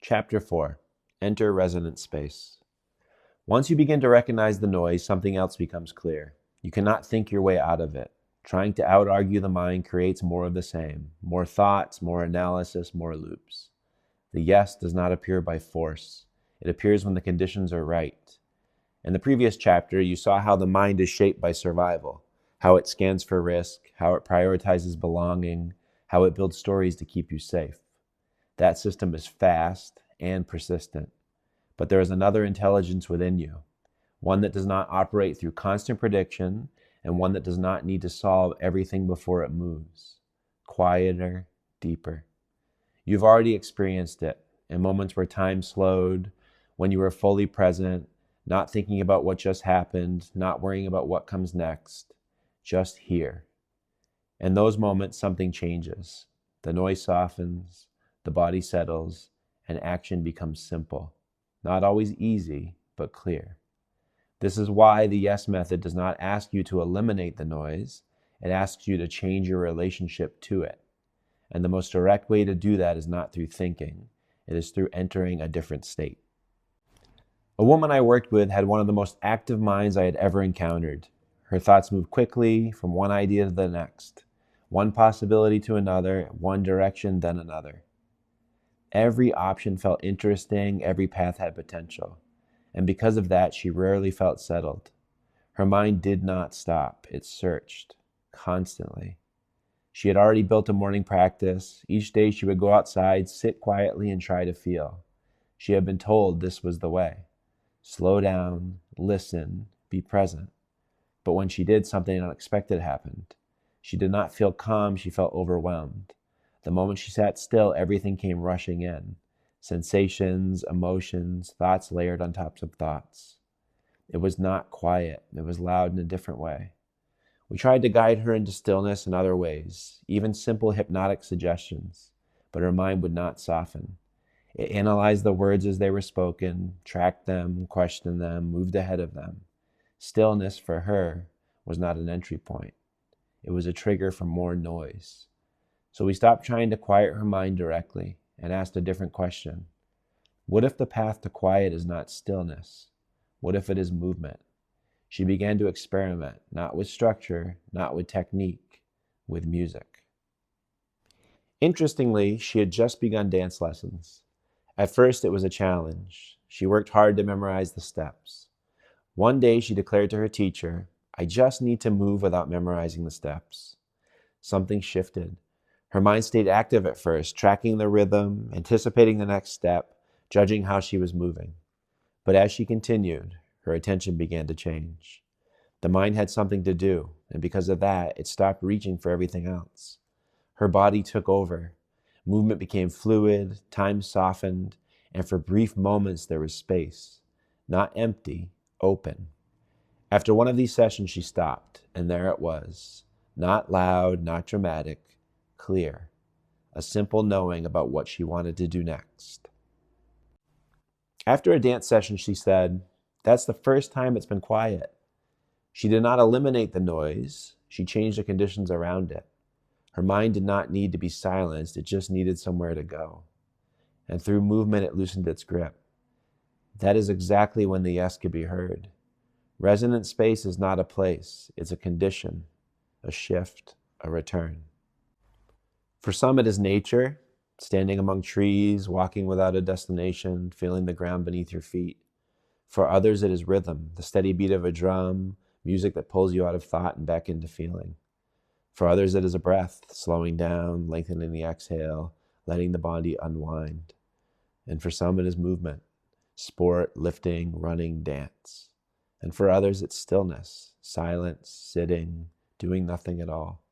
Chapter 4. Enter resonant space. Once you begin to recognize the noise, something else becomes clear. You cannot think your way out of it. Trying to out-argue the mind creates more of the same. More thoughts, more analysis, more loops. The yes does not appear by force. It appears when the conditions are right. In the previous chapter, you saw how the mind is shaped by survival, how it scans for risk, how it prioritizes belonging, how it builds stories to keep you safe. That system is fast and persistent. But there is another intelligence within you, one that does not operate through constant prediction and one that does not need to solve everything before it moves. Quieter, deeper. You've already experienced it in moments where time slowed, when you were fully present, not thinking about what just happened, not worrying about what comes next, just here. In those moments, something changes. The noise softens, the body settles, and action becomes simple. Not always easy, but clear. This is why the yes method does not ask you to eliminate the noise. It asks you to change your relationship to it. And the most direct way to do that is not through thinking. It is through entering a different state. A woman I worked with had one of the most active minds I had ever encountered. Her thoughts moved quickly from one idea to the next, one possibility to another, one direction, then another. Every option felt interesting, every path had potential. And because of that, she rarely felt settled. Her mind did not stop. It searched constantly. She had already built a morning practice. Each day she would go outside, sit quietly, and try to feel. She had been told this was the way. Slow down, listen, be present. But when she did, something unexpected happened. She did not feel calm, she felt overwhelmed. The moment she sat still, everything came rushing in. Sensations, emotions, thoughts layered on top of thoughts. It was not quiet. It was loud in a different way. We tried to guide her into stillness in other ways, even simple hypnotic suggestions, but her mind would not soften. It analyzed the words as they were spoken, tracked them, questioned them, moved ahead of them. Stillness for her was not an entry point. It was a trigger for more noise. So we stopped trying to quiet her mind directly and asked a different question. What if the path to quiet is not stillness? What if it is movement? She began to experiment, not with structure, not with technique, with music. Interestingly, she had just begun dance lessons. At first, it was a challenge. She worked hard to memorize the steps. One day, she declared to her teacher, "I just need to move without memorizing the steps." Something shifted. Her mind stayed active at first, tracking the rhythm, anticipating the next step, judging how she was moving. But as she continued, her attention began to change. The mind had something to do, and because of that, it stopped reaching for everything else. Her body took over. Movement became fluid, time softened, and for brief moments there was space. Not empty, open. After one of these sessions, she stopped, and there it was. Not loud, not dramatic, clear. A simple knowing about what she wanted to do next. After a dance session, she said, "That's the first time it's been quiet." She did not eliminate the noise. She changed the conditions around it. Her mind did not need to be silenced. It just needed somewhere to go. And through movement, it loosened its grip. That is exactly when the yes could be heard. Resonant space is not a place. It's a condition, a shift, a return. For some, it is nature, standing among trees, walking without a destination, feeling the ground beneath your feet. For others, it is rhythm, the steady beat of a drum, music that pulls you out of thought and back into feeling. For others, it is a breath, slowing down, lengthening the exhale, letting the body unwind. And for some, it is movement, sport, lifting, running, dance. And for others, it's stillness, silence, sitting, doing nothing at all.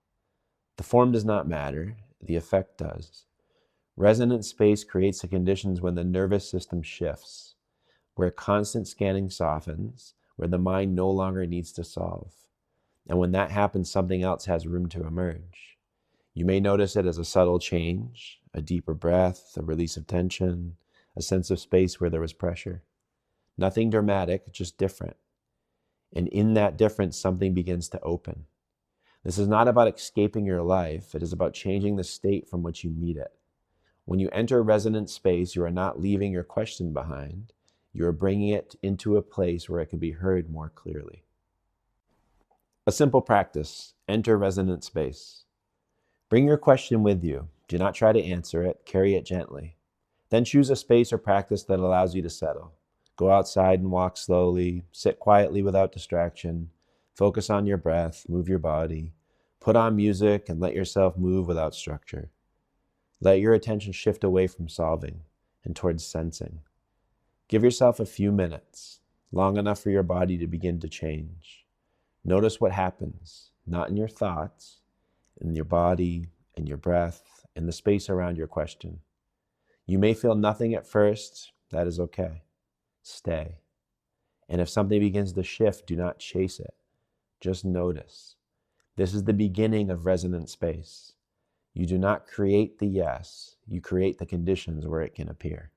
The form does not matter, the effect does. Resonant space creates the conditions when the nervous system shifts, where constant scanning softens, where the mind no longer needs to solve. And when that happens, something else has room to emerge. You may notice it as a subtle change, a deeper breath, a release of tension, a sense of space where there was pressure. Nothing dramatic, just different. And in that difference, something begins to open. This is not about escaping your life. It is about changing the state from which you meet it. When you enter resonant space, you are not leaving your question behind. You are bringing it into a place where it can be heard more clearly. A simple practice: enter resonant space. Bring your question with you. Do not try to answer it. Carry it gently. Then choose a space or practice that allows you to settle. Go outside and walk slowly. Sit quietly without distraction. Focus on your breath. Move your body. Put on music and let yourself move without structure. Let your attention shift away from solving and towards sensing. Give yourself a few minutes, long enough for your body to begin to change. Notice what happens, not in your thoughts, in your body, in your breath, in the space around your question. You may feel nothing at first. That is okay. Stay. And if something begins to shift, do not chase it. Just notice. This is the beginning of resonant space. You do not create the yes, you create the conditions where it can appear.